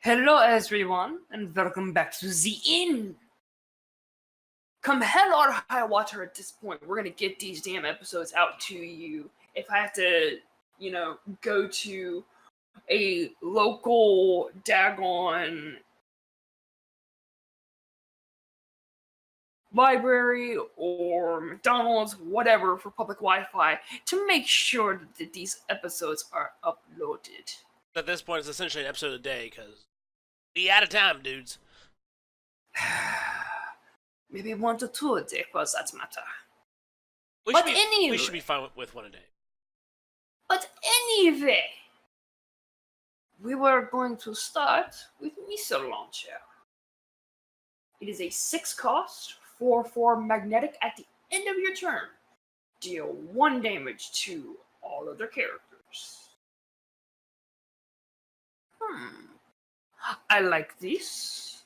Hello, everyone, and welcome back to the inn. Come hell or high water at this point, we're gonna get these damn episodes out to you. If I have to, go to a local daggone library or McDonald's, whatever, for public Wi-Fi to make sure that these episodes are uploaded. At this point, it's essentially an episode a day because we out of time, dudes. Maybe 1 to 2 a day, for that matter. We should be fine with one a day. But anyway, we were going to start with Missile Launcher. It is a 6-cost, 4/4 magnetic at the end of your turn. Deal 1 damage to all other characters. I like this.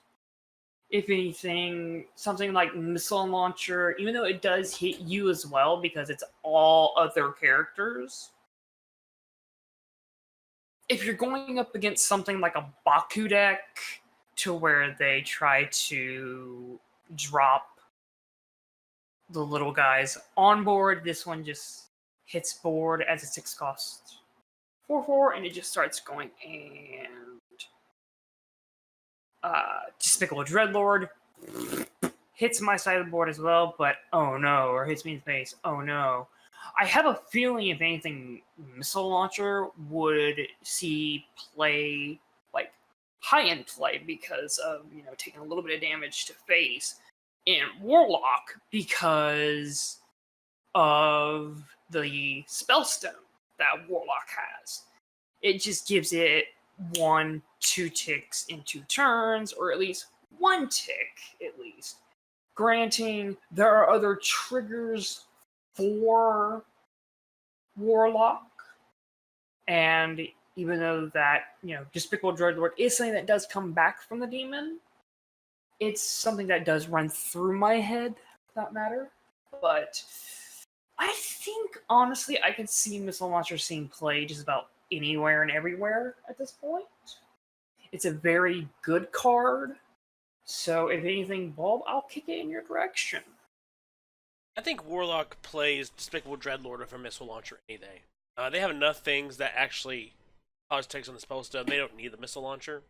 If anything, something like Missile Launcher, even though it does hit you as well because it's all other characters, if you're going up against something like a Baku deck to where they try to drop the little guys on board, this one just hits board as a 6-cost 4/4, and it just starts going. And Despicable Dreadlord hits my side of the board as well, but oh no, or hits me in the face, oh no. I have a feeling, if anything, Missile Launcher would see play, like, high-end play because of, taking a little bit of damage to face, and Warlock because of the Spellstone that Warlock has. It just gives it 1-2 ticks in 2 turns, or at least 1 tick, at least. Granting, there are other triggers for Warlock, and even though that, Despicable Dreadlord is something that does come back from the demon, it's something that does run through my head, for that matter. But I think, honestly, I can see Missile Launcher seeing play just about anywhere and everywhere at this point. It's a very good card, so if anything, Bob, I'll kick it in your direction. I think Warlock plays Despicable Dreadlord for Missile Launcher any day. They have enough things that actually cause ticks on the spell stone. They don't need the Missile Launcher.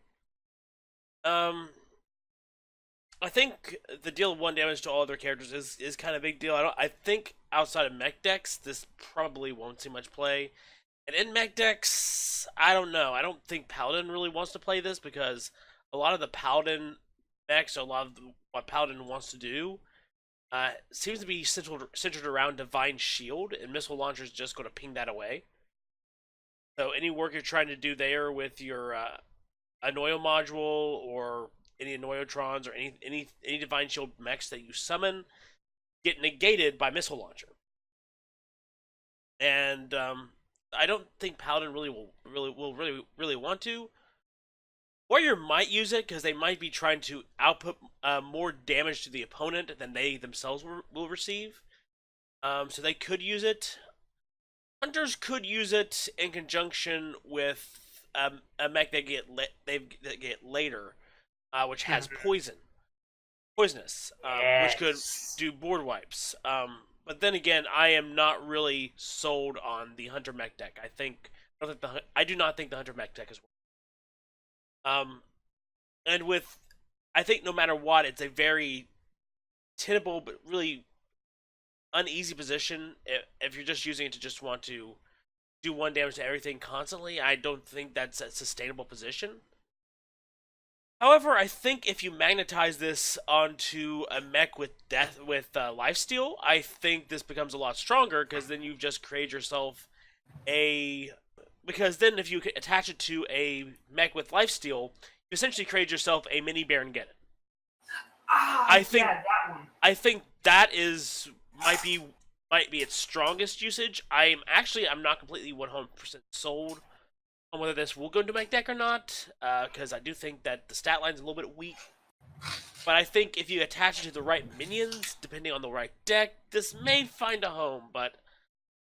I think the deal of 1 damage to all other characters is kind of a big deal. I think outside of mech decks, this probably won't see much play. And in mech decks, I don't know. I don't think Paladin really wants to play this because a lot of the Paladin mechs, a lot of what Paladin wants to do, seems to be centered around Divine Shield, and Missile Launcher is just going to ping that away. So any work you're trying to do there with your Annoyo module or any Annoyotrons or any Divine Shield mechs that you summon get negated by Missile Launcher. And I don't think Paladin will really want to. Warrior might use it because they might be trying to output more damage to the opponent than they themselves will receive. So they could use it. Hunters could use it in conjunction with a mech they get later, which has poisonous, which could do board wipes. But then again, I am not really sold on the Hunter mech deck. I do not think the Hunter mech deck is worth. And with, I think no matter what, it's a very tenable but really uneasy position. If you're just using it to just want to do 1 damage to everything constantly, I don't think that's a sustainable position. However, I think if you magnetize this onto a mech with lifesteal, I think this becomes a lot stronger because then you've just created yourself because then if you attach it to a mech with lifesteal, you essentially create yourself a mini Baron Geddon. I think that might be its strongest usage. I'm not completely 100% sold on whether this will go into my deck or not, because I do think that the stat line's a little bit weak. But I think if you attach it to the right minions, depending on the right deck, this may find a home. But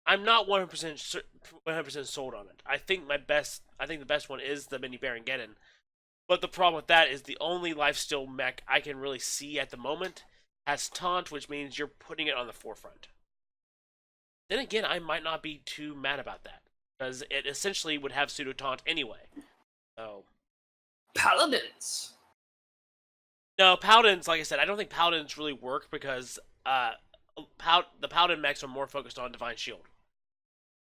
I'm not 100% sold on it. I think the best one is the mini Baron Geddon. But the problem with that is the only lifesteal mech I can really see at the moment has taunt, which means you're putting it on the forefront. Then again, I might not be too mad about that, because it essentially would have pseudo taunt anyway. So Paladins. no, paladins, like I said, I don't think paladins really work because the paladin mechs are more focused on divine shield.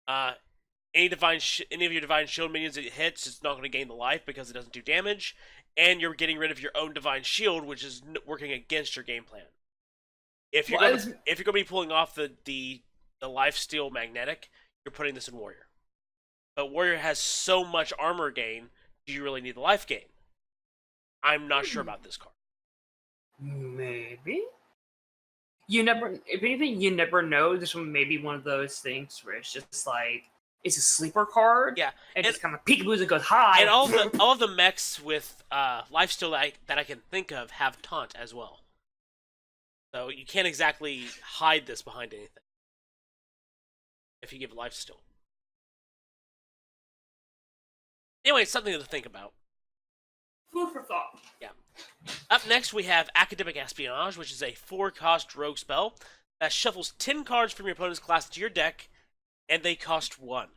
Any of your divine shield minions that it hits, it's not going to gain the life because it doesn't do damage, and you're getting rid of your own divine shield, which is working against your game plan. If you're going to be pulling off the lifesteal magnetic, you're putting this in warrior. But warrior has so much armor gain. Do you really need the life gain? I'm not sure about this card. Maybe. If anything, you never know. This one may be one of those things where it's just like, it's a sleeper card. Yeah. And just kind of peekaboos and goes high. And all of the mechs with lifesteal that I can think of have taunt as well. So you can't exactly hide this behind anything if you give it lifesteal. Anyway, something to think about. Food for thought. Yeah. Up next, we have Academic Espionage, which is a 4-cost rogue spell that shuffles 10 cards from your opponent's class into your deck, and they cost 1.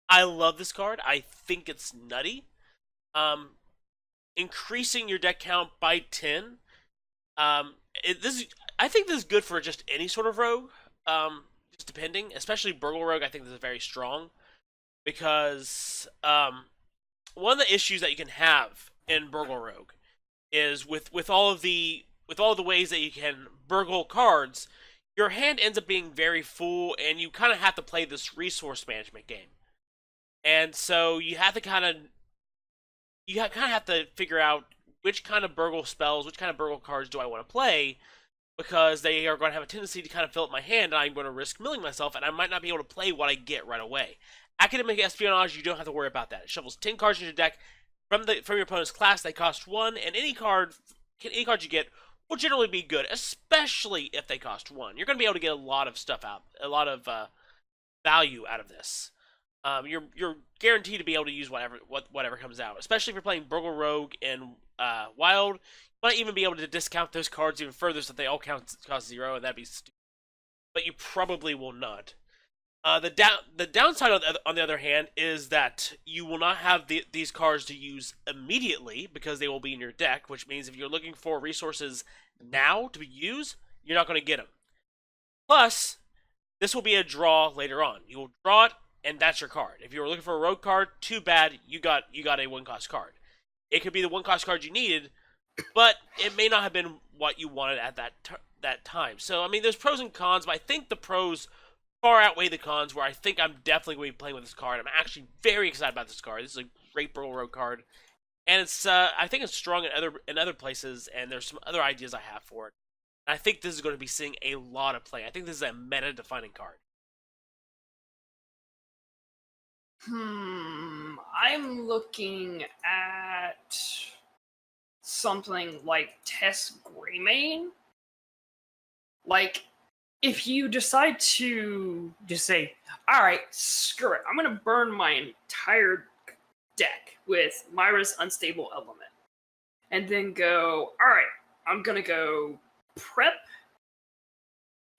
I love this card. I think it's nutty. Increasing your deck count by 10. I think this is good for just any sort of rogue. Just depending, especially Burgle Rogue. I think this is very strong because one of the issues that you can have in Burgle Rogue is with all of the ways that you can burgle cards, your hand ends up being very full, and you kind of have to play this resource management game. And so you have to have to figure out which kind of burgle spells, which kind of burgle cards do I want to play, because they are going to have a tendency to kind of fill up my hand, and I'm going to risk milling myself, and I might not be able to play what I get right away. Academic Espionage, you don't have to worry about that. It shuffles 10 cards in your deck from your opponent's class. They cost 1, and any card you get will generally be good, especially if they cost 1. You're going to be able to get a lot of stuff out, a lot of value out of this. You're guaranteed to be able to use whatever comes out, especially if you're playing Burgle Rogue and Wild. You might even be able to discount those cards even further so that they all cost 0, and that'd be stupid. But you probably will not. The downside, on the other hand, is that you will not have these cards to use immediately because they will be in your deck, which means if you're looking for resources now to use, you're not going to get them. Plus, this will be a draw later on. You will draw it, and that's your card. If you were looking for a rogue card, too bad, you got a 1-cost card. It could be the 1-cost card you needed, but it may not have been what you wanted at that time. So, I mean, there's pros and cons, but I think the pros far outweigh the cons, where I think I'm definitely going to be playing with this card. I'm actually very excited about this card. This is a great Burgle Rogue card, and it's I think it's strong in other places, and there's some other ideas I have for it. And I think this is going to be seeing a lot of play. I think this is a meta-defining card. I'm looking at something like Tess Greymane. Like, if you decide to just say, alright, screw it, I'm going to burn my entire deck with Myra's Unstable Element. And then go, alright, I'm going to go prep,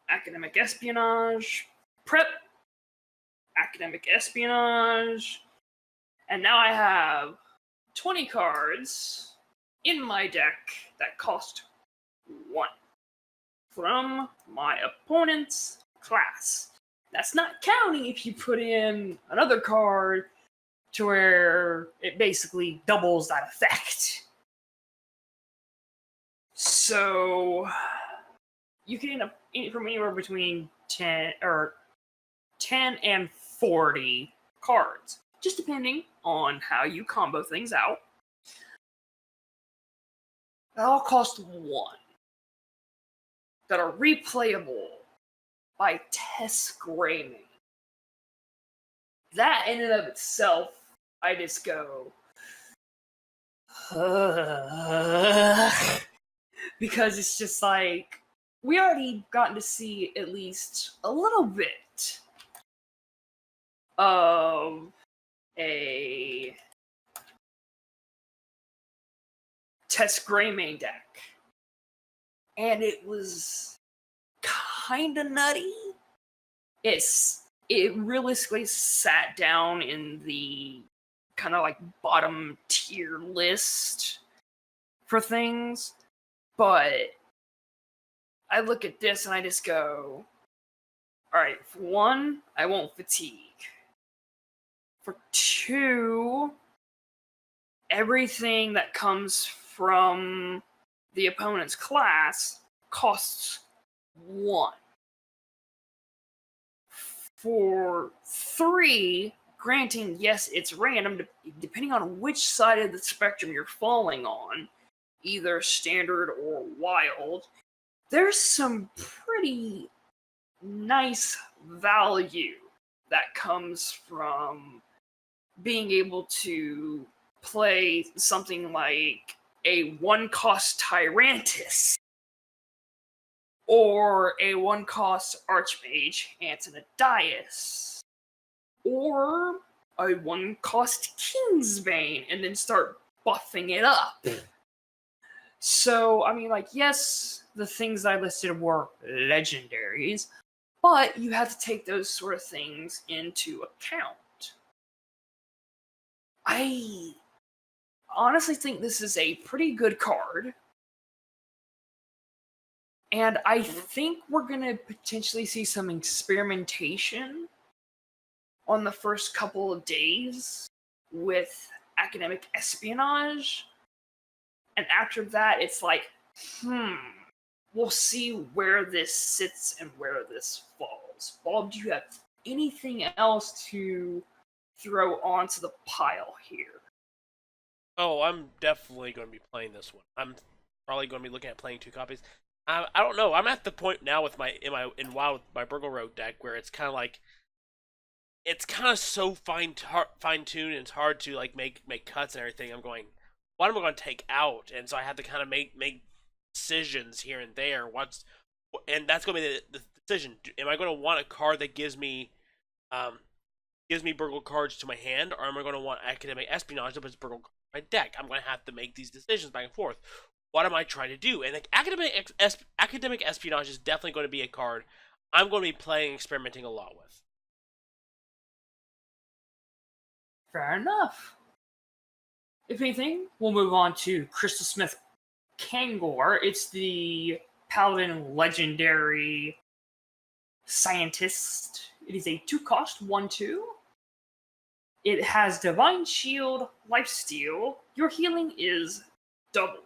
Academic Espionage, prep, Academic Espionage, and now I have 20 cards in my deck that cost 1 from my opponent's class. That's not counting if you put in another card to where it basically doubles that effect. So you can end up from anywhere between 10 and 40 cards, just depending on how you combo things out. That all cost 1. That are replayable by Tess Greymane. That in and of itself, I just go, because it's just like, we already gotten to see at least a little bit of a test Greymane deck. And it was kind of nutty. It realistically sat down in the kind of like bottom tier list for things, but I look at this and I just go, all right, for one, I won't fatigue. For two, everything that comes from the opponent's class costs 1. For 3, granting, yes, it's random, depending on which side of the spectrum you're falling on, either standard or wild, there's some pretty nice value that comes from being able to play something like a 1-cost Tyrantus or a 1-cost Archmage Antonidius, or a 1-cost Kingsbane, and then start buffing it up. So, I mean, like, yes, the things I listed were legendaries, but you have to take those sort of things into account. I honestly think this is a pretty good card. And I think we're going to potentially see some experimentation on the first couple of days with academic espionage. And after that, it's like, we'll see where this sits and where this falls. Bob, do you have anything else to throw onto the pile here? Oh, I'm definitely going to be playing this one. I'm probably going to be looking at playing 2 copies. I don't know. I'm at the point now with my WoW with my Burgle Road deck where it's kind of like so fine tuned and it's hard to like make cuts and everything. I'm going, what am I going to take out? And so I have to kind of make decisions here and there. And that's going to be the decision. Am I going to want a card that gives me Burgle cards to my hand, or am I going to want Academic Espionage that puts Burgle cards in my deck? I'm going to have to make these decisions back and forth. What am I trying to do? And like, Academic Espionage is definitely going to be a card I'm going to be playing, experimenting a lot with. Fair enough. If anything, we'll move on to Crystalsmith Kangor. It's the Paladin Legendary Scientist. It is a 2-cost 1/2. It has Divine Shield, Lifesteal. Your healing is doubled.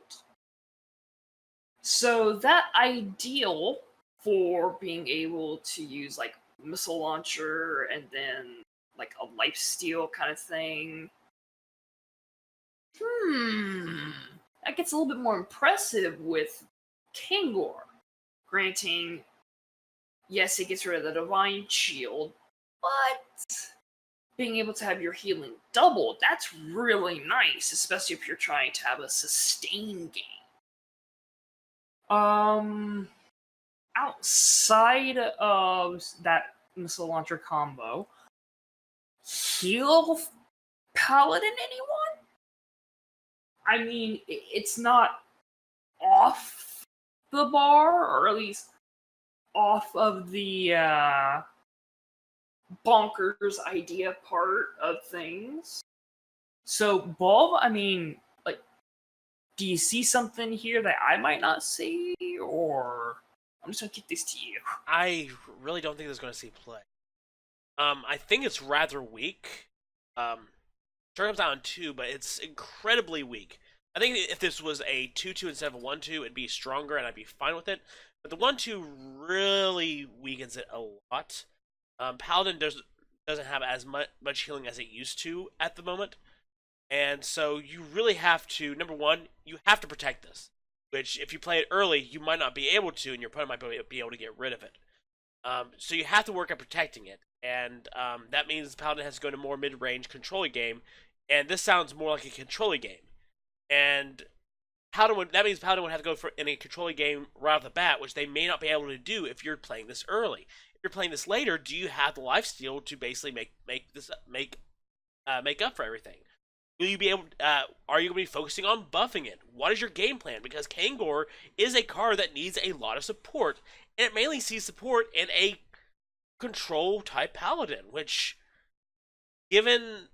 So that ideal for being able to use like Missile Launcher and then like a Lifesteal kind of thing. That gets a little bit more impressive with Kangor. Granting, yes, it gets rid of the Divine Shield, but being able to have your healing doubled, that's really nice, especially if you're trying to have a sustain game. Outside of that Missile Launcher combo, heal Paladin anyone? I mean, it's not off the bar, or at least off of the bonkers idea part of things. So, Bob, I mean, like, do you see something here that I might not see, or I'm just gonna kick this to you? I really don't think this is going to see play. I think it's rather weak. Sure comes out in 2, but it's incredibly weak. I think if this was a 2/2 instead of a 1/2, it'd be stronger and I'd be fine with it. But the 1/2 really weakens it a lot. Paladin doesn't have as much healing as it used to at the moment. And so you really have to, number one, you have to protect this. Which, if you play it early, you might not be able to, and your opponent might be able to get rid of it. So you have to work at protecting it. And that means Paladin has to go to more mid-range control game. And this sounds more like a control game. And that means Paladin would have to go for in a control game right off the bat, which they may not be able to do if you're playing this early. If you're playing this later, do you have the lifesteal to basically make up for everything? Will you be able? Are you going to be focusing on buffing it? What is your game plan? Because Kangor is a card that needs a lot of support, and it mainly sees support in a control type paladin, which, given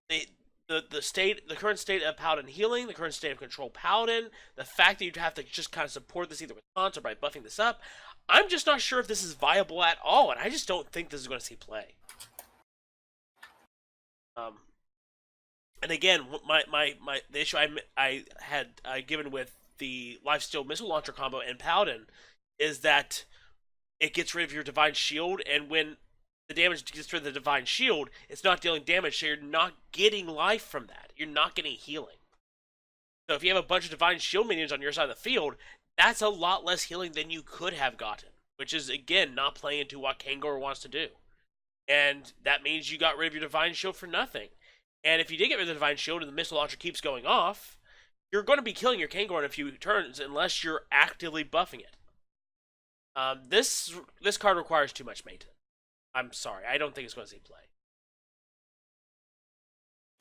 the the current state of paladin healing, the current state of control paladin, the fact that you have to just kind of support this either with taunts or by buffing this up, I'm just not sure if this is viable at all, and I just don't think this is going to see play. And again, the issue I had given with the Lifesteal Missile Launcher combo and Paladin is that it gets rid of your Divine Shield, and when the damage gets rid of the Divine Shield, it's not dealing damage, so you're not getting life from that. You're not getting healing. So if you have a bunch of Divine Shield minions on your side of the field, that's a lot less healing than you could have gotten, which is, again, not playing into what Kangor wants to do. And that means you got rid of your Divine Shield for nothing. And if you did get rid of the Divine Shield and the Missile Launcher keeps going off, you're going to be killing your Kangor in a few turns unless you're actively buffing it. This card requires too much maintenance. I'm sorry, I don't think it's going to see play.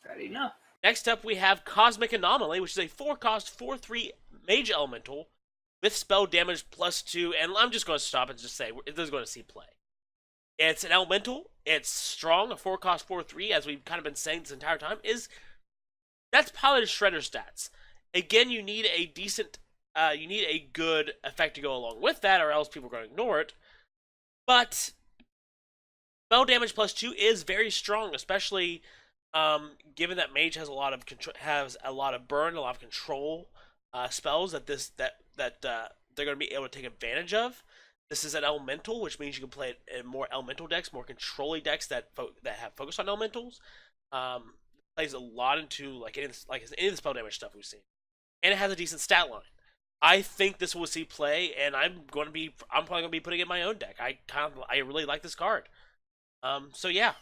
Fair enough. Next up, we have Cosmic Anomaly, which is a 4-cost, 4/3 Mage Elemental with spell damage +2, and I'm just going to stop and just say this is going to see play. It's an Elemental, it's strong, a 4-cost, 4/3, as we've kind of been saying this entire time, that's Paladin Shredder stats. Again, you need a decent, you need a good effect to go along with that, or else people are going to ignore it. But spell damage +2 is very strong, especially given that Mage has a lot of burn, a lot of control spells that they're going to be able to take advantage of. This is an elemental, which means you can play it in more elemental decks, more controlly decks that have focus on elementals. Plays a lot into any of the spell damage stuff we've seen, and it has a decent stat line. I think this will see play, and I'm probably going to be putting it in my own deck. I really like this card. So yeah.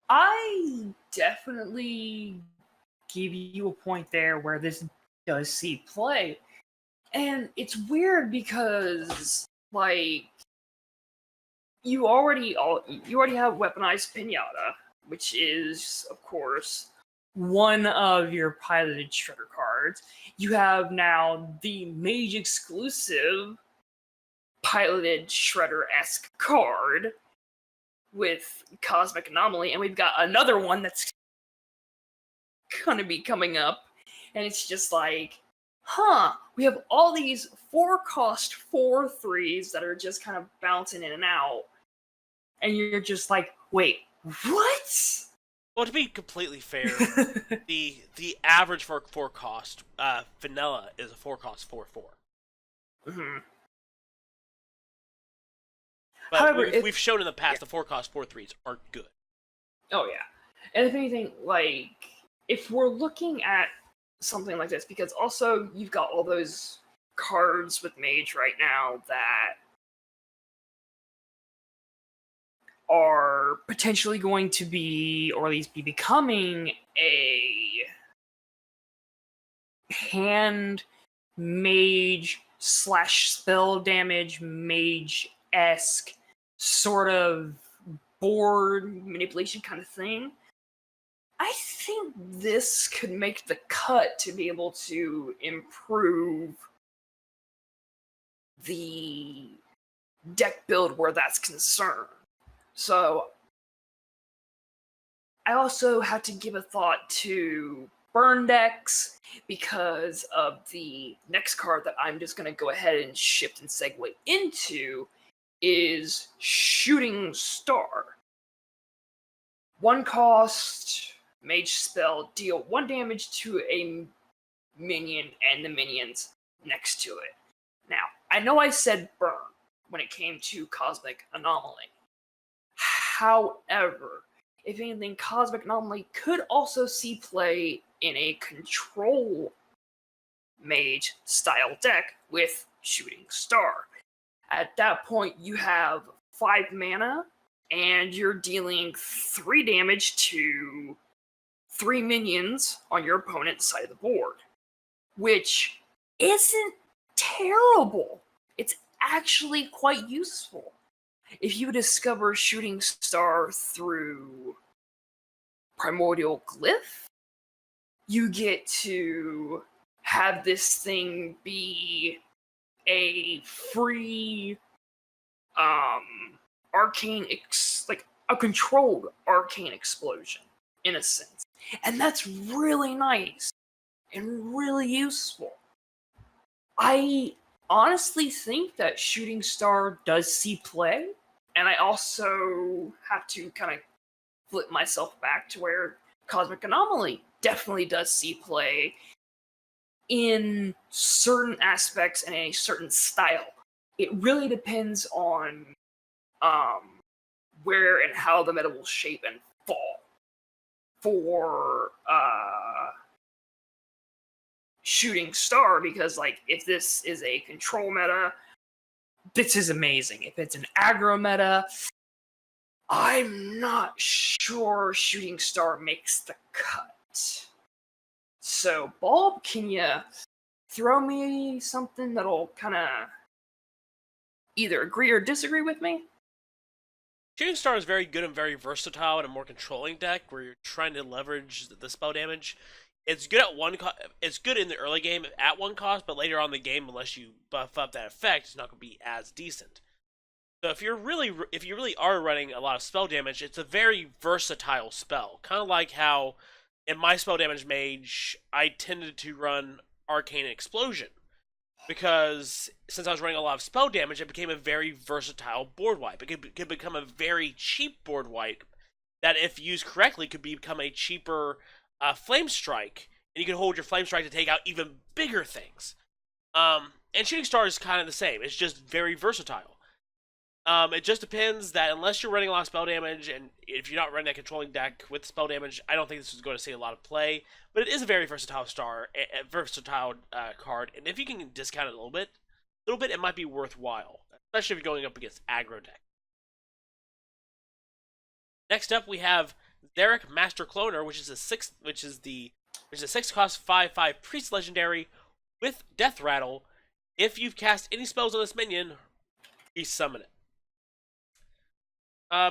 I definitely give you a point there where this does see play. And it's weird because, like, you already have Weaponized Pinata, which is, of course, one of your piloted Shredder cards. You have now the Mage exclusive piloted Shredder-esque card with Cosmic Anomaly, and we've got another one that's gonna be coming up, and it's just like, we have all these 4-cost 4/3s that are just kind of bouncing in and out, and you're just like, wait, what? Well, to be completely fair, the average for 4-cost vanilla is a 4-cost 4/4. Mm-hmm. But however, we've shown in the past the 4-cost 4/3s aren't good. Oh yeah, and if anything, like, if we're looking at something like this, because also you've got all those cards with Mage right now that are potentially going to be, or at least be becoming, a hand Mage / spell damage Mage-esque sort of board manipulation kind of thing. I think this could make the cut to be able to improve the deck build where that's concerned. So I also have to give a thought to burn decks because of the next card that I'm just going to go ahead and shift and segue into is Shooting Star. 1-cost Mage spell, deal 1 damage to a minion and the minions next to it. Now, I know I said burn when it came to Cosmic Anomaly. However, if anything, Cosmic Anomaly could also see play in a control Mage style deck with Shooting Star. At that point, you have 5 mana, and you're dealing 3 damage to 3 minions on your opponent's side of the board, which isn't terrible. It's actually quite useful. If you discover Shooting Star through Primordial Glyph. You get to have this thing be a free arcane like a controlled arcane explosion in a sense, and that's really nice and really useful. I honestly think that Shooting Star does see play, and I also have to kind of flip myself back to where Cosmic Anomaly definitely does see play in certain aspects and a certain style. It really depends on where and how the meta will shape and fall. For Shooting Star, because like if this is a control meta, this is amazing. If it's an aggro meta, I'm not sure Shooting Star makes the cut. So, Bulb, can you throw me something that'll kind of either agree or disagree with me? Shooting Star is very good and very versatile in a more controlling deck where you're trying to leverage the spell damage. It's good at it's good in the early game at one cost, but later on in the game, unless you buff up that effect, it's not going to be as decent. So if you really are running a lot of spell damage, it's a very versatile spell. Kind of like how in my spell damage mage, I tended to run Arcane Explosion. Because since I was running a lot of spell damage, it became a very versatile board wipe. It could become a very cheap board wipe that, if used correctly, could become a cheaper Flame Strike. And you can hold your Flame Strike to take out even bigger things. And Shooting Star is kind of the same. It's just very versatile. It just depends that unless you're running a lot of spell damage, and if you're not running a controlling deck with spell damage, I don't think this is going to see a lot of play. But it is a very versatile versatile card, and if you can discount it a little bit, it might be worthwhile, especially if you're going up against aggro deck. Next up, we have Zerek Master Cloner, which is a 6-cost 5/5 Priest Legendary with Death Rattle. If you've cast any spells on this minion, resummon it.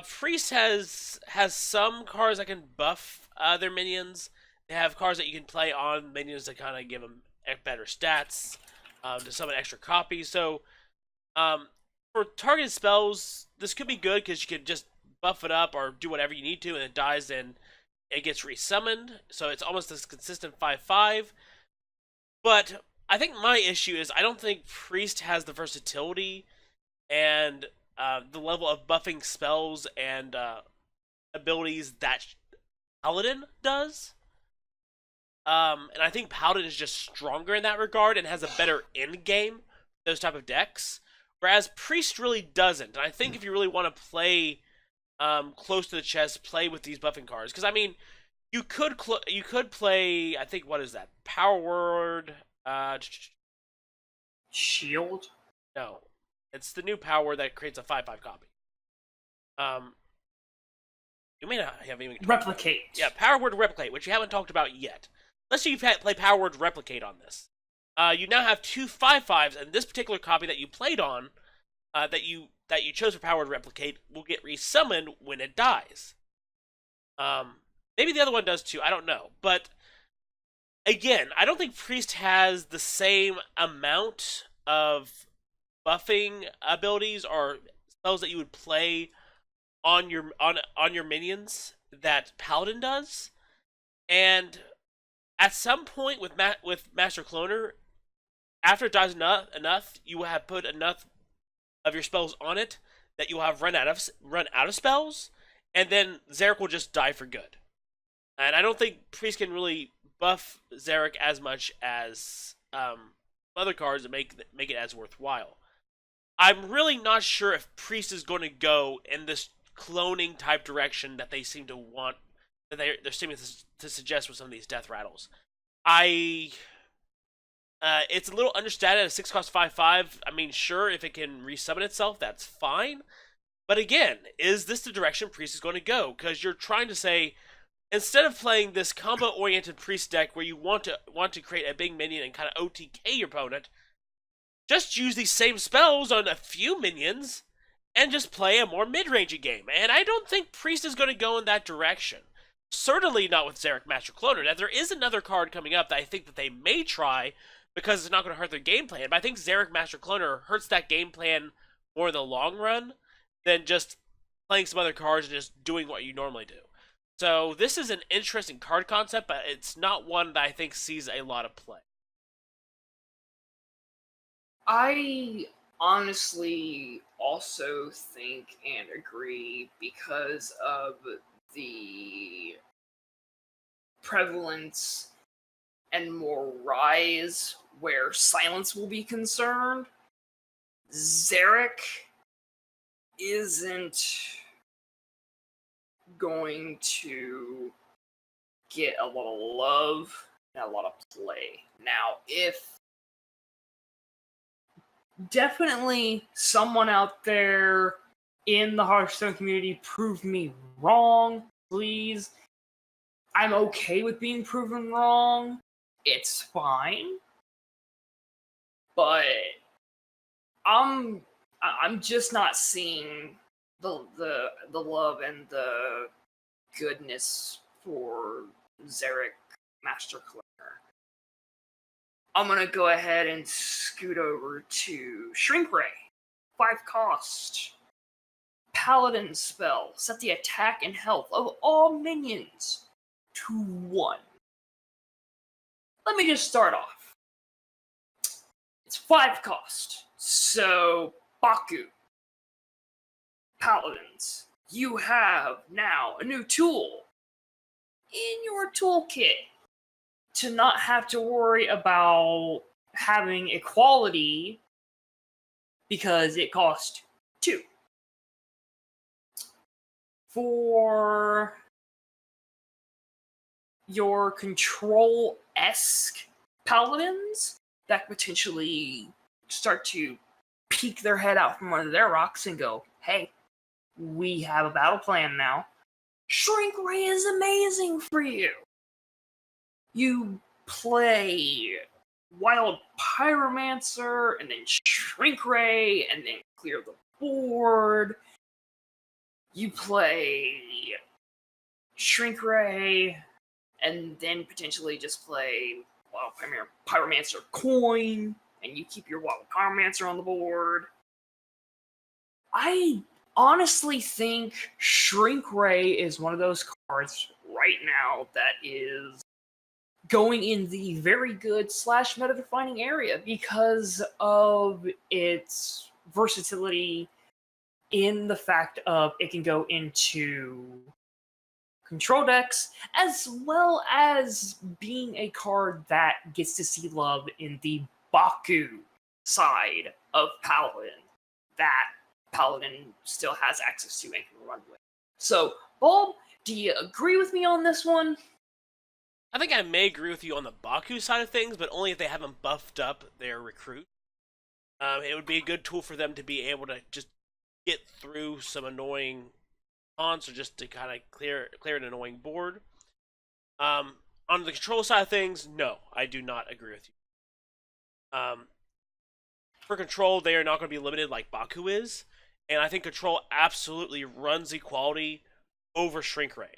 Priest has some cards that can buff their minions. They have cards that you can play on minions that kind of give them better stats, to summon extra copies. So, for targeted spells, this could be good because you can just buff it up or do whatever you need to, and it dies and it gets resummoned. So it's almost this consistent 5/5. But I think my issue is I don't think Priest has the versatility and the level of buffing spells and abilities that Paladin does. And I think Paladin is just stronger in that regard and has a better end game for those type of decks, whereas Priest really doesn't. And I think if you really want to play close to the chest, play with these buffing cards, because I mean, you could play, I think, what is that? Power Word, Shield? No. It's the new power that creates a 5/5 copy. You may not have even Replicate. Yeah, Power Word Replicate, which you haven't talked about yet. Let's say you play Power Word Replicate on this. You now have two 5/5s, and this particular copy that you played on, that you chose for Power Word Replicate, will get resummoned when it dies. Maybe the other one does too. I don't know, but again, I don't think Priest has the same amount of buffing abilities or spells that you would play on your minions that Paladin does. And at some point with Master Cloner, after it dies enough, you will have put enough of your spells on it that you will have run out of spells, and then Zerek will just die for good. And I don't think Priest can really buff Zerek as much as other cards that make it as worthwhile. I'm really not sure if Priest is going to go in this cloning type direction that they seem to want, that they're seeming to suggest with some of these death rattles. It's a little understated at a 6-cost 5/5. I mean, sure, if it can resummon itself, that's fine. But again, is this the direction Priest is going to go? Because you're trying to say, instead of playing this combo-oriented Priest deck where you want to create a big minion and kind of OTK your opponent, just use these same spells on a few minions and just play a more mid-rangey game. And I don't think Priest is going to go in that direction. Certainly not with Zerek Master Cloner. Now, there is another card coming up that I think that they may try because it's not going to hurt their game plan. But I think Zerek Master Cloner hurts that game plan more in the long run than just playing some other cards and just doing what you normally do. So this is an interesting card concept, but it's not one that I think sees a lot of play. I honestly also think and agree because of the prevalence and more rise where silence will be concerned. Zerek isn't going to get a lot of love and a lot of play. Now, if definitely someone out there in the Hearthstone community prove me wrong, please. I'm okay with being proven wrong. It's fine. But I'm just not seeing the love and the goodness for Zerek Master Cloner. I'm gonna go ahead and scoot over to Shrink Ray. 5 cost. Paladin spell. Set the attack and health of all minions to 1. Let me just start off. It's 5 cost. So, Baku. Paladins. You have now a new tool in your toolkit to not have to worry about having equality because it cost 2. For your control-esque paladins that potentially start to peek their head out from under their rocks and go, hey, we have a battle plan now. Shrink Ray is amazing for you. You play Wild Pyromancer, and then Shrink Ray, and then clear the board. You play Shrink Ray, and then potentially just play Wild Pyromancer Coin, and you keep your Wild Pyromancer on the board. I honestly think Shrink Ray is one of those cards right now that is going in the very good / meta-defining area because of its versatility in the fact of it can go into control decks, as well as being a card that gets to see love in the Baku side of Paladin that Paladin still has access to and can run with. So, Bulb, do you agree with me on this one? I think I may agree with you on the Baku side of things, but only if they haven't buffed up their recruit. It would be a good tool for them to be able to just get through some annoying taunts or just to kind of clear an annoying board. On the control side of things, no, I do not agree with you. For control, they are not going to be limited like Baku is, and I think control absolutely runs equality over Shrink Ray.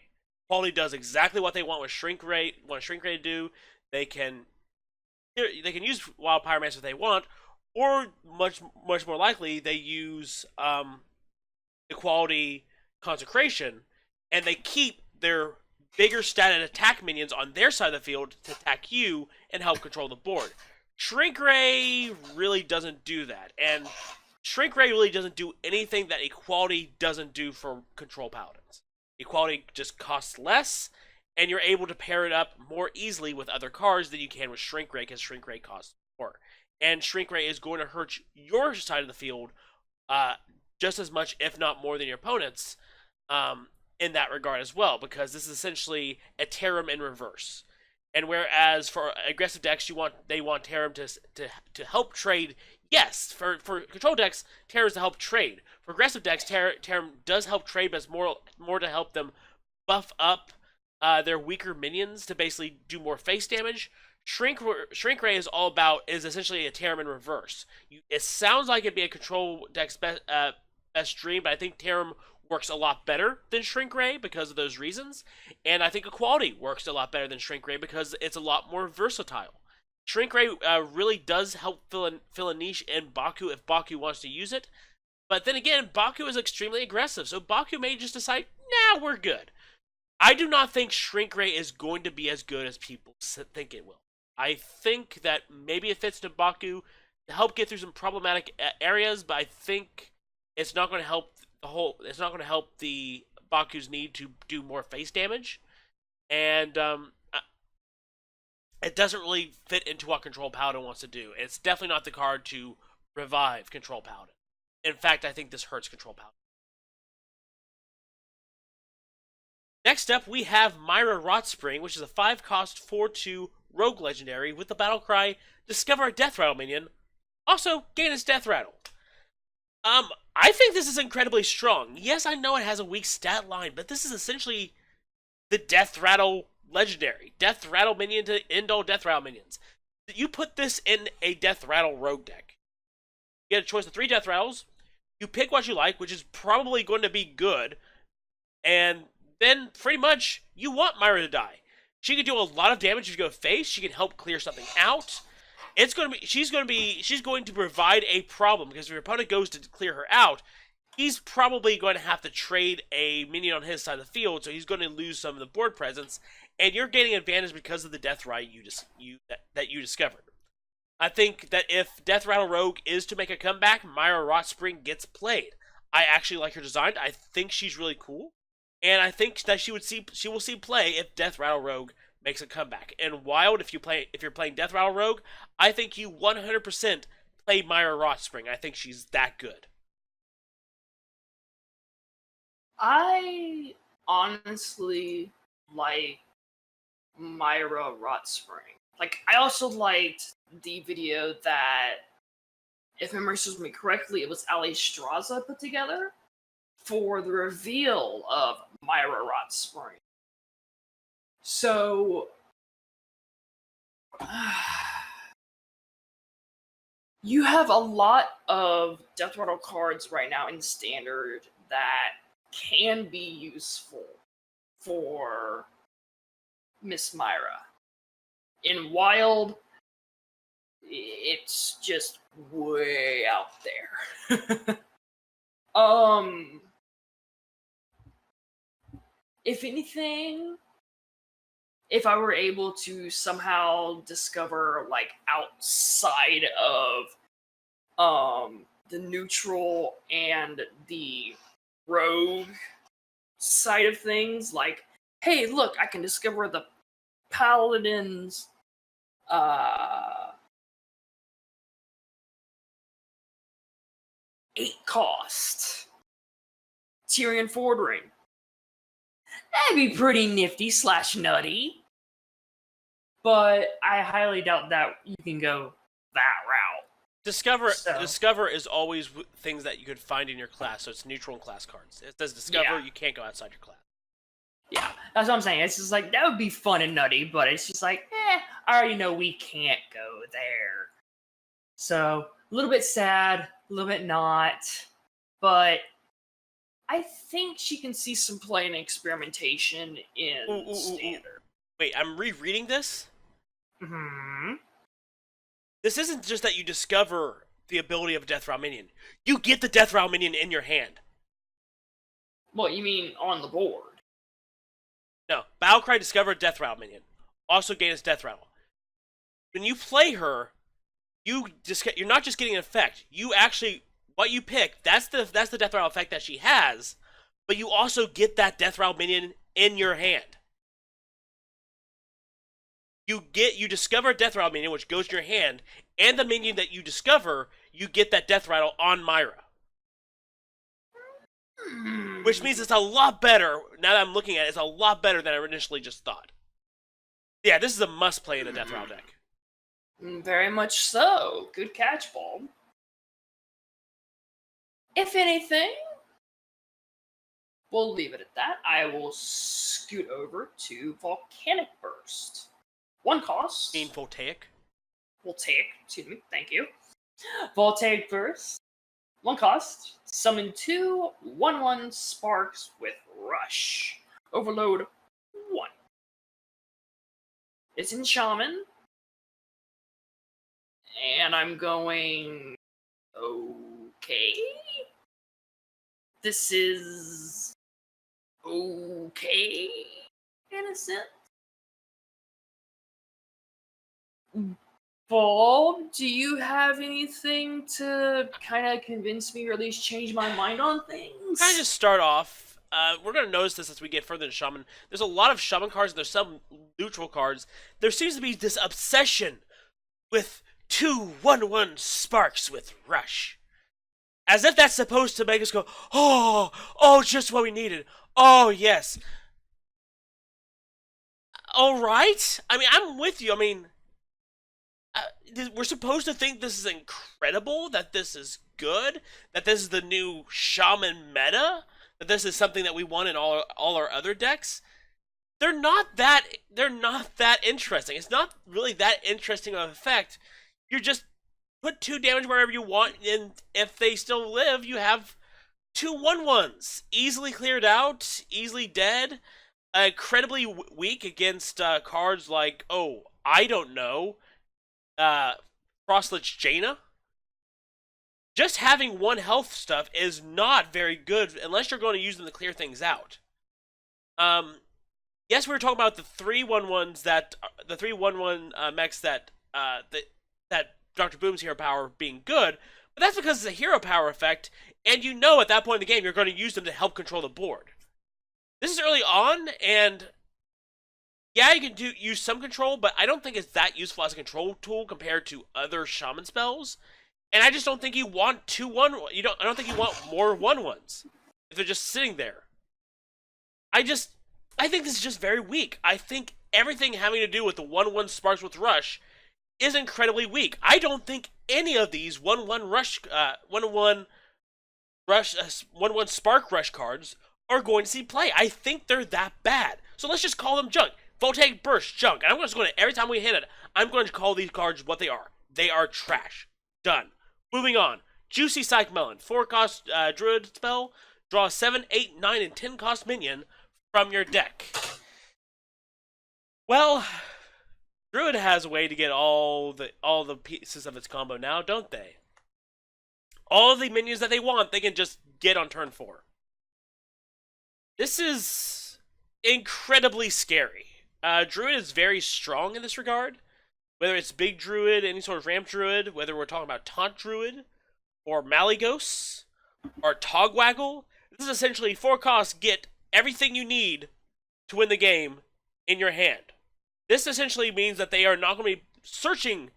Quality does exactly what they want with Shrink Ray. Want Shrink Ray to do? They can use Wild Pyromancer if they want, or much more likely they use Equality Consecration, and they keep their bigger statted attack minions on their side of the field to attack you and help control the board. Shrink Ray really doesn't do that, and Shrink Ray really doesn't do anything that Equality doesn't do for control paladins. Equality just costs less, and you're able to pair it up more easily with other cards than you can with Shrink Ray, because Shrink Ray costs more. And Shrink Ray is going to hurt your side of the field just as much, if not more, than your opponent's in that regard as well, because this is essentially a Terum in reverse. And whereas for aggressive decks, they want Terum to help trade. Yes, for control decks, Terum is to help trade. For aggressive decks, Terum does help trade, but it's more to help them buff up their weaker minions to basically do more face damage. Shrink Ray is essentially a Terum in reverse. It sounds like it'd be a control deck's best dream, but I think Terum works a lot better than Shrink Ray because of those reasons, and I think Equality works a lot better than Shrink Ray because it's a lot more versatile. Shrink Ray really does help fill a niche in Baku if Baku wants to use it, but then again, Baku is extremely aggressive, so Baku may just decide, nah, we're good. I do not think Shrink Ray is going to be as good as people think it will. I think that maybe it fits to Baku to help get through some problematic areas, but I think it's not going to help it's not going to help the Baku's need to do more face damage, and it doesn't really fit into what Control Paladin wants to do. It's definitely not the card to revive Control Paladin. In fact, I think this hurts Control Paladin. Next up, we have Myra Rotspring, which is a 5-cost 4/2 rogue legendary with the battle cry, discover a death rattle minion. Also, gain its death rattle. I think this is incredibly strong. Yes, I know it has a weak stat line, but this is essentially the death rattle legendary. Death rattle minion to end all death rattle minions. You put this in a death rattle rogue deck. You get a choice of 3 death rattles. You pick what you like, which is probably going to be good, and then pretty much you want Myra to die. She can do a lot of damage if you go face. She can help clear something out. She's going to provide a problem because if your opponent goes to clear her out, he's probably going to have to trade a minion on his side of the field, so he's going to lose some of the board presence, and you're gaining advantage because of the death right that you discovered. I think that if Death Rattle Rogue is to make a comeback, Myra Rotspring gets played. I actually like her design. I think she's really cool. And I think that she will see play if Death Rattle Rogue makes a comeback. And Wild, if you're playing Death Rattle Rogue, I think you 100% play Myra Rotspring. I think she's that good. I honestly like Myra Rotspring. Like, I also liked the video that, if memory serves me correctly, it was Ali Straza put together for the reveal of Myra Rotspring. So, you have a lot of Death Rattle cards right now in Standard that can be useful for Miss Myra. In Wild, it's just way out there. If anything, if I were able to somehow discover, like, outside of the neutral and the rogue side of things, like, hey, look, I can discover the paladin's 8-cost Tyrion Ford Ring. That'd be pretty nifty / nutty. But I highly doubt that you can go that route. Discover is always things that you could find in your class, so it's neutral and class cards. It says Discover, you can't go outside your class. Yeah, that's what I'm saying. It's just like, that would be fun and nutty, but it's just like, I already know we can't go there. So, a little bit sad, a little bit not, but I think she can see some play and experimentation in Standard. Wait, I'm rereading this? Mm-hmm. This isn't just that you discover the ability of a Death Rattle minion. You get the Death Rattle minion in your hand. What, you mean on the board? No. Battlecry, discover a Death Rattle minion. Also gain its Death Rattle. When you play her, you're not just getting an effect. You actually, what you pick, that's the Death Rattle effect that she has, but you also get that Death Rattle minion in your hand. You discover a Death Rattle minion, which goes in your hand, and the minion that you discover, you get that Death Rattle on Myra. Which means it's a lot better, now that I'm looking at it, it's a lot better than I initially just thought. Yeah, this is a must-play in a Death Rattle deck. Very much so. Good catch, Bulb. If anything, we'll leave it at that. I will scoot over to Volcanic Burst. 1 cost. You mean Voltaic? Voltaic, excuse me, thank you. Voltaic Burst. 1 cost. Summon 2 1/1 sparks with Rush. Overload 1. It's in Shaman. And I'm going... Okay. This is... okay, in a sense. Bob, do you have anything to kind of convince me or at least change my mind on things? Kind of just start off. We're going to notice this as we get further into Shaman. There's a lot of Shaman cards, and there's some neutral cards. There seems to be this obsession with 2 1/1 sparks with Rush. As if that's supposed to make us go, oh, just what we needed. Oh, yes. Alright. I mean, I'm with you. I mean, we're supposed to think this is incredible, that this is good, that this is the new Shaman meta, that this is something that we want in all our other decks. They're not that interesting. It's not really that interesting of an effect. You're just put 2 damage wherever you want, and if they still live, you have 2 1/1s. Easily cleared out, easily dead, incredibly weak against cards like, oh, I don't know, Frostlich Jaina. Just having 1 health stuff is not very good unless you're going to use them to clear things out. Yes, we were talking about the 3 1/1s that, the 3 1/1 mechs that Dr. Boom's hero power being good, but that's because it's a hero power effect, and you know at that point in the game you're going to use them to help control the board. This is early on, and yeah, you can use some control, but I don't think it's that useful as a control tool compared to other Shaman spells. And I just don't think you want 2 1. I don't think you want more 1/1s if they're just sitting there. I think this is just very weak. I think everything having to do with the 1/1 sparks with Rush is incredibly weak. I don't think any of these 1/1 rush, 1/1 rush, 1/1 spark rush cards are going to see play. I think they're that bad. So let's just call them junk. Voltaic Burst, junk. And I'm just going to, every time we hit it, I'm going to call these cards what they are. They are trash. Done. Moving on. Juicy Psychmelon. 4 cost Druid spell. Draw a 7, 8, 9, and 10 cost minion from your deck. Well, Druid has a way to get all the pieces of its combo now, don't they? All of the minions that they want, they can just get on turn 4. This is incredibly scary. Druid is very strong in this regard. Whether it's Big Druid, any sort of Ramp Druid, whether we're talking about Taunt Druid, or Malygos, or Togwaggle, this is essentially 4 costs, get everything you need to win the game in your hand. This essentially means that they are not going to be searching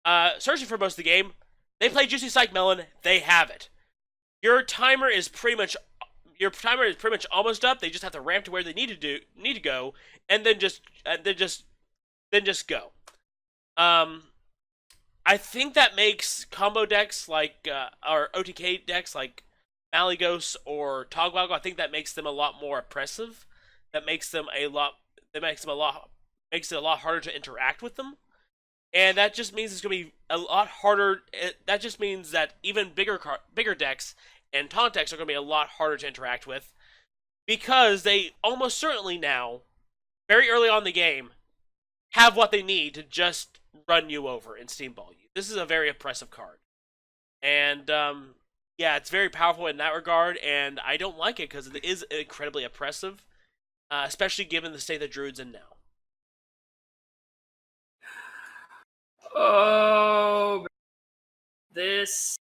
for most of the game. They play Juicy Psychmelon, they have it. Your timer is pretty much almost up. They just have to ramp to where they need to go, and then just go. I think that makes combo decks like or OTK decks like Malygos or Togwaggle, I think that makes them a lot more oppressive. That makes it a lot harder to interact with them. And that just means it's going to be a lot harder. That just means that even bigger decks and taunt decks are going to be a lot harder to interact with, because they almost certainly now, very early on in the game, have what they need to just run you over and steamball you. This is a very oppressive card. And, yeah, it's very powerful in that regard, and I don't like it because it is incredibly oppressive, especially given the state that Druid's in now. Oh, this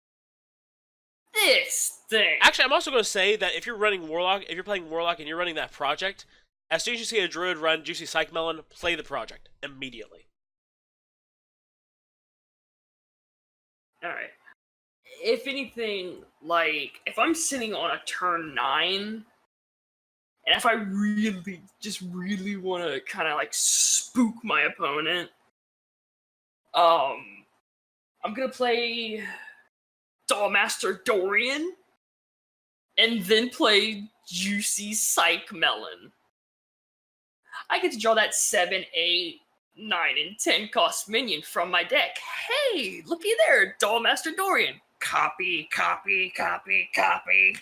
thing. Actually, I'm also going to say that if you're playing Warlock and you're running that project, as soon as you see a Druid run Juicy Psychmelon, play the project immediately. Alright. If anything, like, if I'm sitting on a turn 9, and if I really want to kind of, like, spook my opponent, I'm gonna play Dollmaster Dorian, and then play Juicy Psychmelon. I get to draw that 7, 8, 9, and 10 cost minion from my deck. Hey, looky there, Dollmaster Dorian. Copy, copy, copy, copy.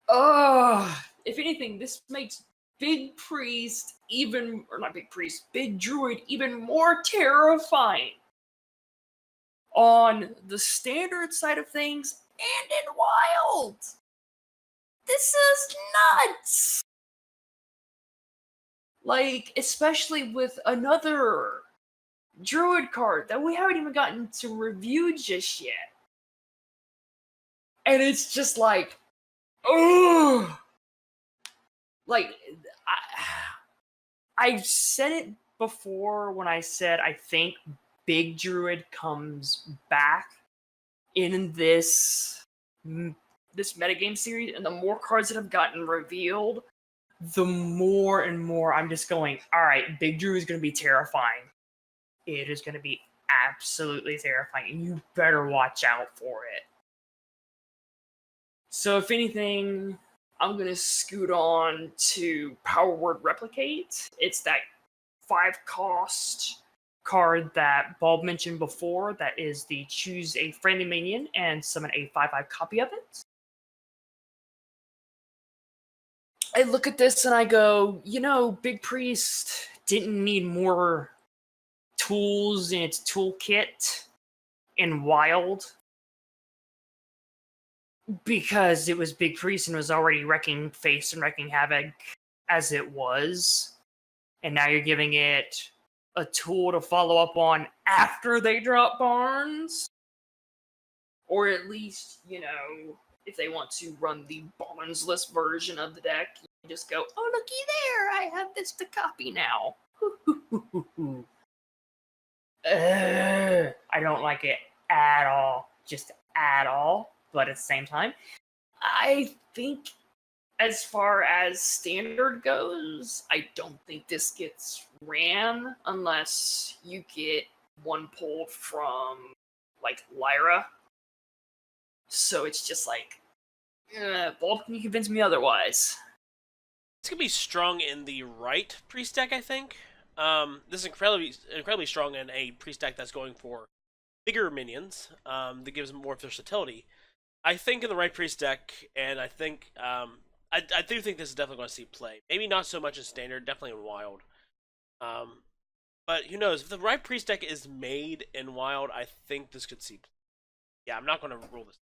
Oh, if anything, this makes Big Priest or not Big Priest, Big Druid even more terrifying on the standard side of things and in wild. This is nuts. Like, especially with another Druid card that we haven't even gotten to review just yet. And it's just like, oh, like, I've said it before when I said I think Big Druid comes back in this metagame series, and the more cards that have gotten revealed, the more and more I'm just going, alright, Big Druid is going to be terrifying. It is going to be absolutely terrifying, and you better watch out for it. So if anything, I'm going to scoot on to Power Word Replicate. It's that 5-cost card that Bob mentioned before. That is the choose a friendly minion and summon a 5/5 copy of it. I look at this and I go, Big Priest didn't need more tools in its toolkit in Wild because it was Big Priest and was already wrecking face and wrecking havoc as it was. And now you're giving it a tool to follow up on after they drop Barnes. Or at least, if they want to run the Barnes-less version of the deck, you just go, oh, looky there, I have this to copy now. I don't like it at all. Just at all. But at the same time, I think as far as standard goes, I don't think this gets ran unless you get one pulled from, like, Lyra. So it's just like, Bob, can you convince me otherwise? It's going to be strong in the right priest deck, I think. This is incredibly strong in a priest deck that's going for bigger minions, that gives them more versatility. I think in the right priest deck, and I think, I do think this is definitely going to see play. Maybe not so much in standard, definitely in wild. But who knows? If the right priest deck is made in wild, I think this could see play. Yeah, I'm not going to rule this.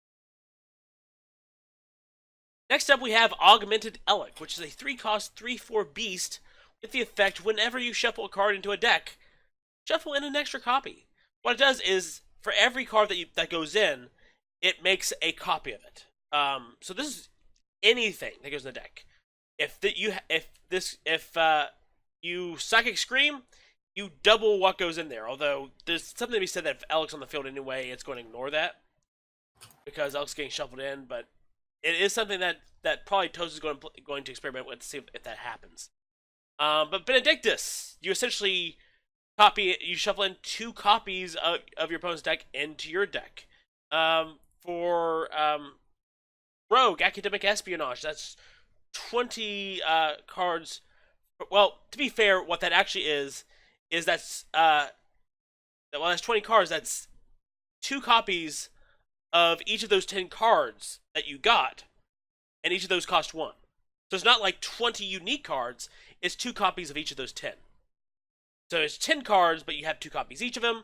Next up, we have Augmented Elekk, which is a 3-cost, 3/4 beast with the effect whenever you shuffle a card into a deck, shuffle in an extra copy. What it does is, for every card that goes in, it makes a copy of it. So this is anything that goes in the deck. If you Psychic Scream, you double what goes in there. Although there's something to be said that if Alex on the field anyway, it's going to ignore that because Alex is getting shuffled in. But it is something that probably Toast is going to experiment with to see if that happens. But Benedictus, you essentially you shuffle in 2 copies of your opponent's deck into your deck. For Rogue, Academic Espionage, that's 20 cards. Well, to be fair, what that actually is that's 20 cards. That's 2 copies of each of those 10 cards that you got, and each of those cost 1. So it's not like 20 unique cards. It's 2 copies of each of those 10. So it's 10 cards, but you have 2 copies each of them,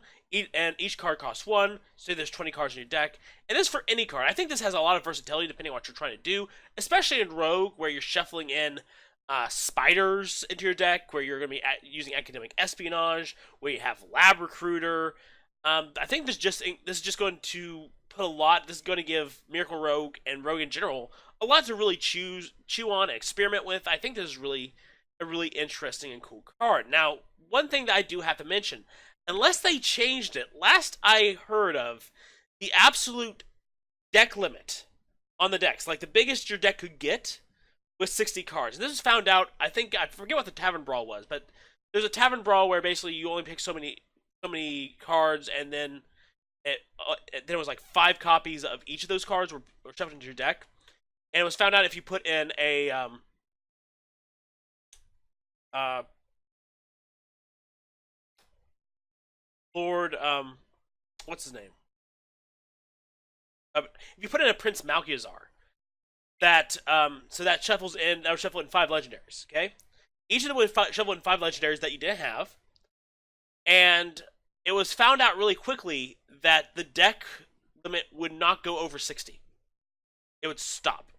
and each card costs 1, so there's 20 cards in your deck. And this is for any card. I think this has a lot of versatility depending on what you're trying to do, especially in Rogue, where you're shuffling in spiders into your deck, where you're going to be using Academic Espionage, where you have Lab Recruiter. I think this is just going to put a lot. This is going to give Miracle Rogue and Rogue in general a lot to really chew on and experiment with. I think this is really a really interesting and cool card. Now, one thing that I do have to mention, unless they changed it, last I heard of, the absolute deck limit on the decks, like the biggest your deck could get, was 60 cards. And this was found out, I forget what the Tavern Brawl was, but there's a Tavern Brawl where basically you only pick so many cards, and then there was like 5 copies of each of those cards were shoved into your deck. And it was found out if you put in a Lord, what's his name? if you put in a Prince Malcheazar, that so that shuffles in 5 legendaries. Okay, each of them would shuffle in 5 legendaries that you didn't have, and it was found out really quickly that the deck limit would not go over 60. It would stop.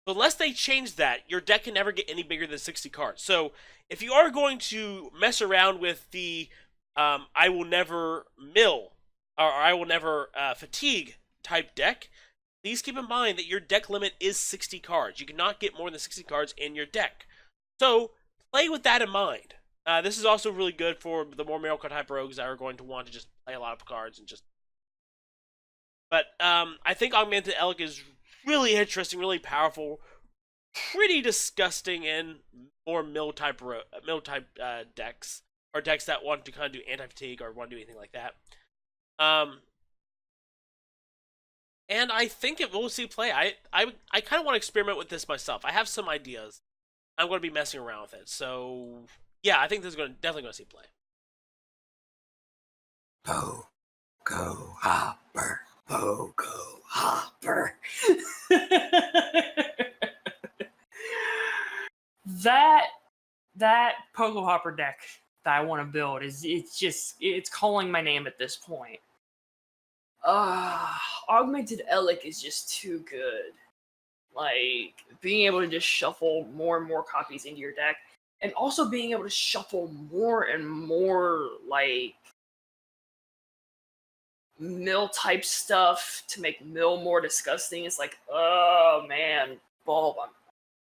So unless they change that, your deck can never get any bigger than 60 cards. So if you are going to mess around with the I will never mill or I will never fatigue type deck, please keep in mind that your deck limit is 60 cards. You cannot get more than 60 cards in your deck. So play with that in mind. This is also really good for the more miracle type rogues that are going to want to just play a lot of cards and just. But I think Augmented Elekk is really interesting, really powerful, pretty disgusting in more mill type decks, or decks that want to kind of do anti-fatigue or want to do anything like that. And I think it will see play. I kind of want to experiment with this myself. I have some ideas. I'm going to be messing around with it. So yeah, I think this is definitely going to see play. Go, go, Hopper. Go, go, Hopper. that Pogo Hopper deck that I want to build it's calling my name at this point. Augmented Elekk is just too good. Like, being able to just shuffle more and more copies into your deck, and also being able to shuffle more and more, like, mill type stuff to make mill more disgusting. It's like, oh man, Bulb,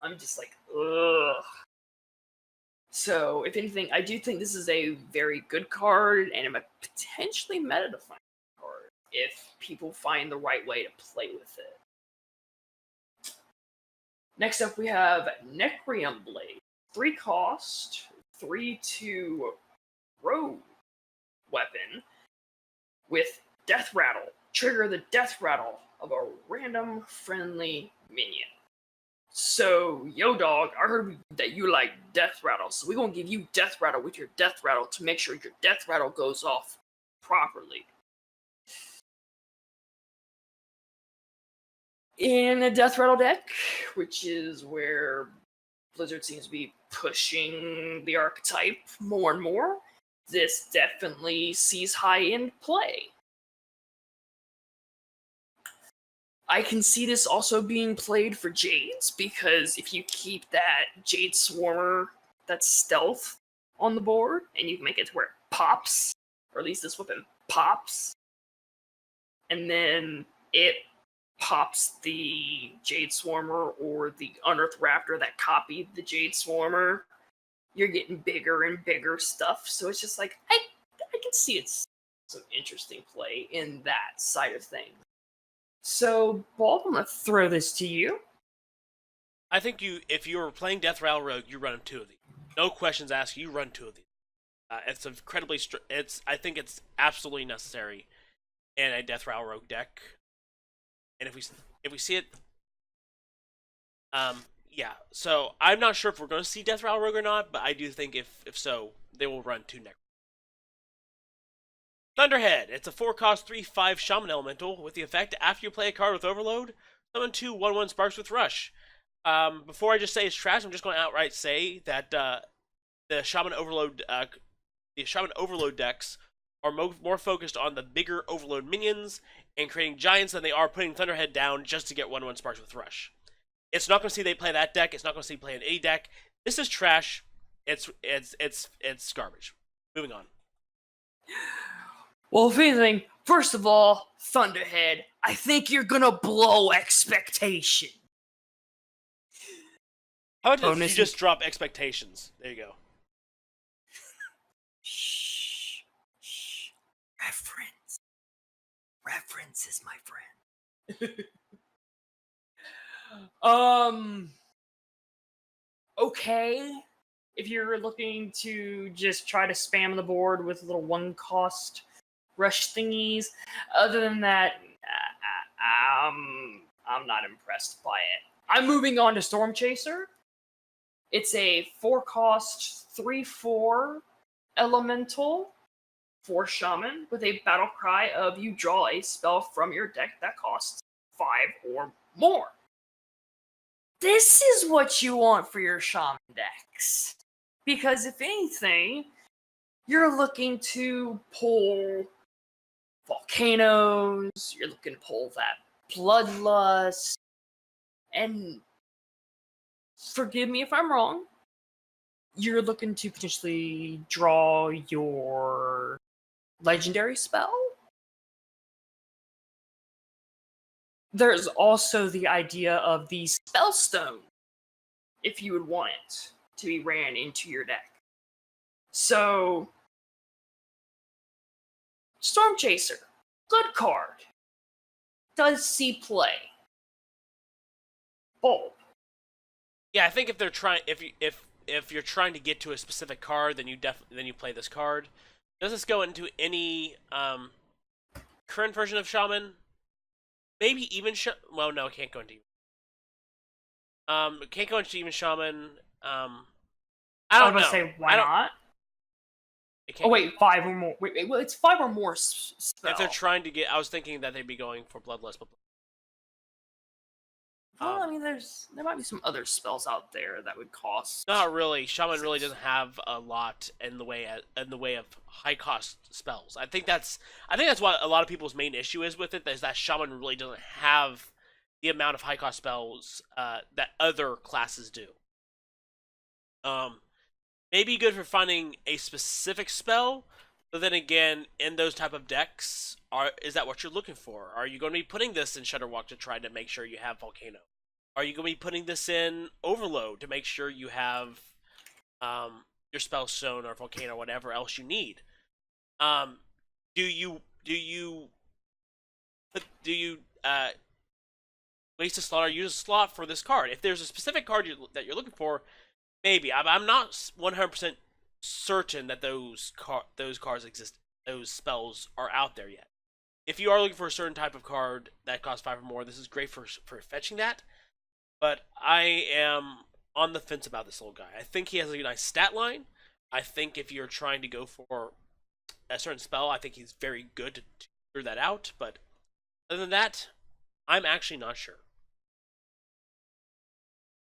I'm just like, ugh. So, if anything, I do think this is a very good card, and a potentially meta-defining card, if people find the right way to play with it. Next up, we have Necrium Blade. 3 cost, 3/2 rogue weapon with Death Rattle. Trigger the Death Rattle of a random friendly minion. So, yo dog, I heard that you like Death Rattle, so we're gonna give you Death Rattle with your Death Rattle to make sure your Death Rattle goes off properly. In a Death Rattle deck, which is where Blizzard seems to be pushing the archetype more and more, this definitely sees high-end play. I can see this also being played for Jades, because if you keep that Jade Swarmer, that's stealth, on the board, and you make it to where it pops, or at least this weapon pops, and then it pops the Jade Swarmer or the Unearthed Raptor that copied the Jade Swarmer, you're getting bigger and bigger stuff. So it's just like, I can see it's some interesting play in that side of things. So, Bob, I'm going to throw this to you. I think if you're playing Death Rattle Rogue, you run 2 of these. No questions asked, you run 2 of these. It's incredibly, I think it's absolutely necessary in a Death Rattle Rogue deck. And if we see it, yeah. So I'm not sure if we're going to see Death Rattle Rogue or not, but I do think if so, they will run 2 next. Thunderhead. It's a 4-cost 3/5 Shaman Elemental with the effect after you play a card with Overload, summon 2 1/1 Sparks with Rush. Before I just say it's trash, I'm just going to outright say that the Shaman Overload decks are more focused on the bigger Overload minions and creating giants than they are putting Thunderhead down just to get 1/1 Sparks with Rush. It's not going to see they play that deck. It's not going to see play an A deck. This is trash. It's garbage. Moving on. Well, if anything, first of all, Thunderhead, I think you're gonna blow expectation. How about you just drop expectations? There you go. Shh. Reference. Reference is my friend. Okay. If you're looking to just try to spam the board with little 1-cost rush thingies, other than that, I'm not impressed by it. I'm moving on to Storm Chaser. It's a 4-cost 3/4 elemental for Shaman with a battle cry of you draw a spell from your deck that costs 5 or more. This is what you want for your shaman decks. Because if anything, you're looking to pull volcanoes, you're looking to pull that bloodlust, and forgive me if I'm wrong, you're looking to potentially draw your legendary spell? There's also the idea of the spellstone, if you would want it to be ran into your deck. So, Storm Chaser, good card. Does see play. Bulb. Yeah, I think if they're trying, if you're trying to get to a specific card, then you play this card. Does this go into any current version of Shaman? Maybe even well, no, it can't go into. It can't go into even Shaman. I don't know. Say why not? Oh wait, 5 or more. Wait, well, it's 5 or more spell. If they're trying to get, I was thinking that they'd be going for Bloodlust, but. Well, I mean, there might be some other spells out there that would cost. Not really. Shaman really doesn't have a lot in the way of high cost spells. I think that's what a lot of people's main issue is with it. Is that Shaman really doesn't have the amount of high cost spells that other classes do. Maybe good for finding a specific spell, but then again, in those type of decks, is that what you're looking for? Are you going to be putting this in Shudderwalk to try to make sure you have Volcano? Are you going to be putting this in Overload to make sure you have your Spellstone or Volcano, whatever else you need? Do you waste a slot or use a slot for this card? If there's a specific card that you're looking for, maybe. I'm not 100% certain that those cards exist. Those spells are out there yet. If you are looking for a certain type of card that costs 5 or more, this is great for fetching that. But I am on the fence about this little guy. I think he has a nice stat line. I think if you're trying to go for a certain spell, I think he's very good to figure that out. But other than that, I'm actually not sure.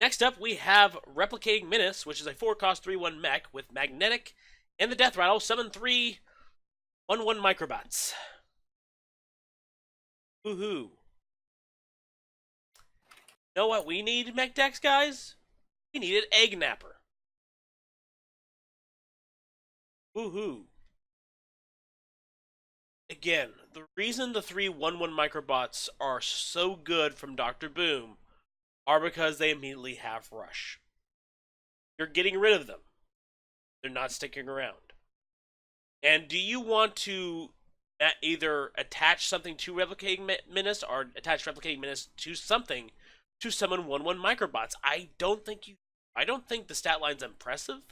Next up, we have Replicating Menace, which is a 4-cost 3/1 mech with Magnetic and the Death Rattle. Summon 3 1/1 Microbots. Woohoo. You know what we need mech decks, guys? We needed Egg Napper. Woohoo. Again, the reason the 3 1/1 Microbots are so good from Dr. Boom are because they immediately have Rush. You're getting rid of them. They're not sticking around. And do you want to either attach something to Replicating Menace or attach Replicating Menace to something to summon 1/1 Microbots? I don't think the stat line's impressive.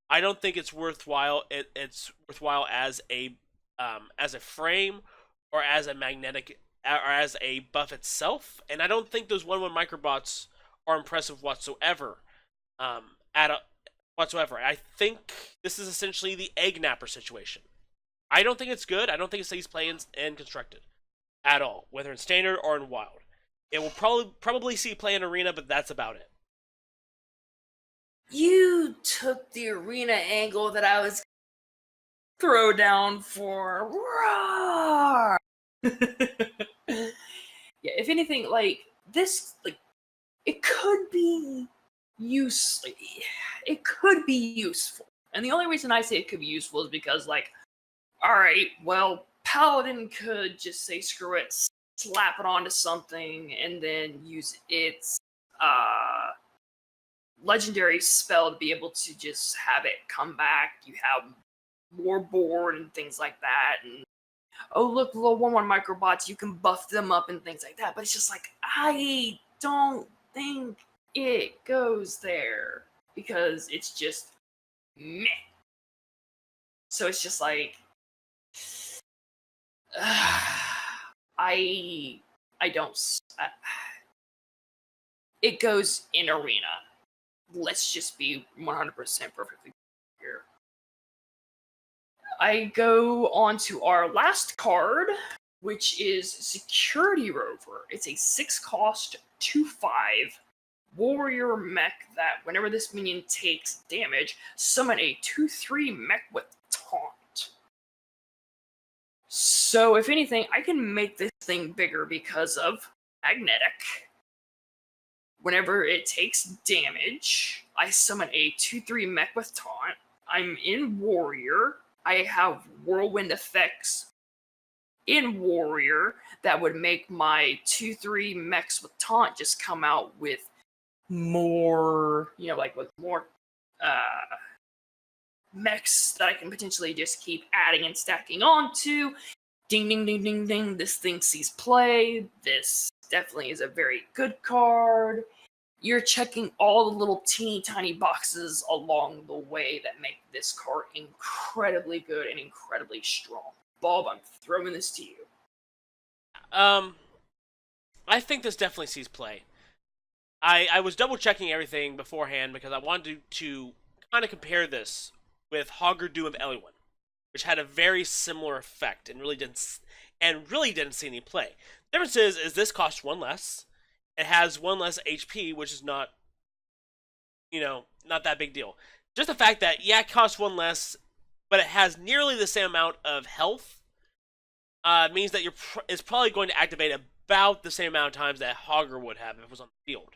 I don't think it's worthwhile. It's worthwhile as a frame or as a magnetic or as a buff itself, and I don't think those 1/1 Microbots are impressive whatsoever. Whatsoever. I think this is essentially the Egg Napper situation. I don't think it's good. I don't think it stays play in Constructed at all, whether in Standard or in Wild. It will probably see play in Arena, but that's about it. You took the Arena angle that I was throw down for. Roar! Yeah, if anything, like this, like it could be useful. It could be useful, and the only reason I say it could be useful is because, like, all right, well, Paladin could just say screw it, slap it onto something, and then use its legendary spell to be able to just have it come back. You have more board and things like that, and oh look, little 1/1 Microbots, you can buff them up and things like that. But it's just like, I don't think it goes there because it's just meh. So it's just like I don't. It goes in Arena. Let's just be 100% perfectly clear. I go on to our last card, which is Security Rover. It's a 6-cost, 2/5 warrior mech that whenever this minion takes damage, summon a 2/3 mech with taunt. So if anything, I can make this thing bigger because of Magnetic. Whenever it takes damage, I summon a 2/3 mech with taunt. I'm in warrior. I have whirlwind effects in warrior that would make my 2/3 mechs with taunt just come out with more, with more mechs that I can potentially just keep adding and stacking onto. Ding, ding, ding, ding, ding. This thing sees play. This definitely is a very good card. You're checking all the little teeny tiny boxes along the way that make this card incredibly good and incredibly strong. Bob, I'm throwing this to you. I think this definitely sees play. I was double checking everything beforehand because I wanted to kind of compare this with Hogger Doom of Elwyn, which had a very similar effect and really didn't see any play. The difference is this costs 1 less. It has 1 less HP, which is not that big deal. Just the fact that it costs 1 less, but it has nearly the same amount of health means that it's probably going to activate about the same amount of times that Hogger would have if it was on the field.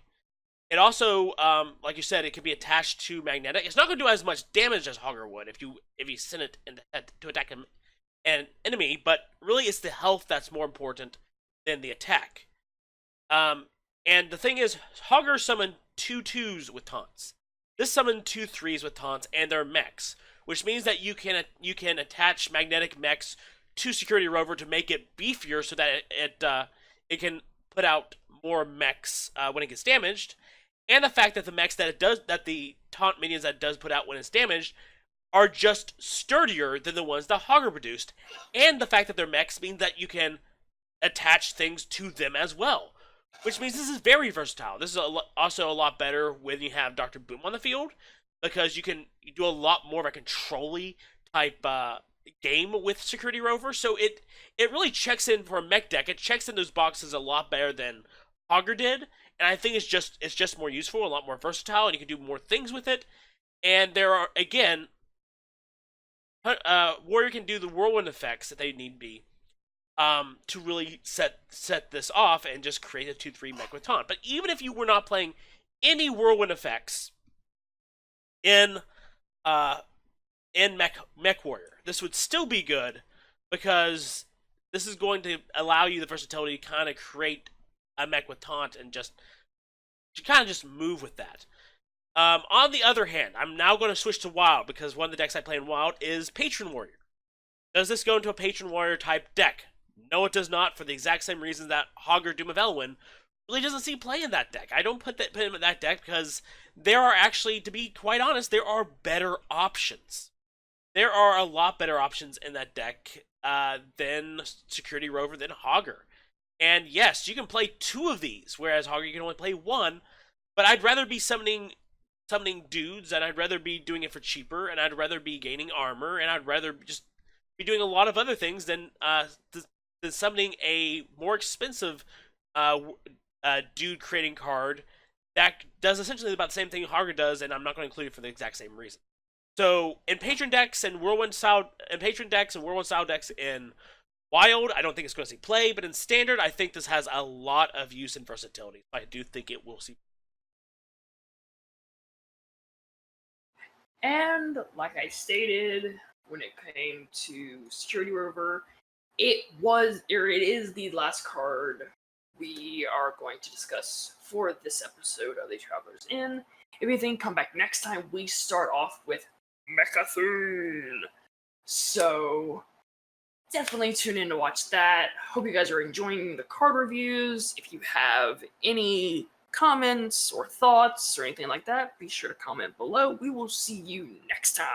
It also, like you said, it can be attached to Magnetic. It's not going to do as much damage as Hogger would if you send it to attack an enemy, but really it's the health that's more important than the attack. And the thing is, Hogger summoned 2/2s with taunts. This summoned 2/3s with taunts, and they're mechs, which means that you can attach Magnetic mechs to Security Rover to make it beefier so that it can put out more mechs when it gets damaged. And the fact that the mechs that the taunt minions that it does put out when it's damaged are just sturdier than the ones that Hogger produced. And the fact that they're mechs means that you can attach things to them as well. Which means this is very versatile. This is also a lot better when you have Dr. Boom on the field, because you do a lot more of a control-y type game with Security Rover. So it really checks in for a mech deck. It checks in those boxes a lot better than Hogger did. And I think it's just more useful, a lot more versatile, and you can do more things with it. And there are, again, Warrior can do the whirlwind effects that they need be to really set this off and just create a 2/3 mech with taunt. But even if you were not playing any whirlwind effects in Mech Warrior, this would still be good, because this is going to allow you the versatility to kind of create a mech with taunt and just move with that. On the other hand, I'm now going to switch to Wild, because one of the decks I play in Wild is Patron Warrior. Does this go into a Patron Warrior type deck? No, it does not, for the exact same reason that Hogger Doom of Elwyn really doesn't see play in that deck. I don't put him in that deck because there are actually, to be quite honest, there are better options. There are a lot better options in that deck than Security Rover, than Hogger. And yes, you can play 2 of these, whereas Hogger you can only play 1, but I'd rather be summoning dudes, and I'd rather be doing it for cheaper, and I'd rather be gaining armor, and I'd rather just be doing a lot of other things than summoning a more expensive dude creating card that does essentially about the same thing Hogger does, and I'm not going to include it for the exact same reason. So in Patron decks and Whirlwind style decks in Wild, I don't think it's going to see play, but in Standard, I think this has a lot of use and versatility. I do think it will see. And like I stated, when it came to Security Rover, it is the last card we are going to discuss for this episode of the Traveler's Inn. If you think, come back next time. We start off with Mechathune. So definitely tune in to watch that. Hope you guys are enjoying the card reviews. If you have any comments or thoughts or anything like that, be sure to comment below. We will see you next time.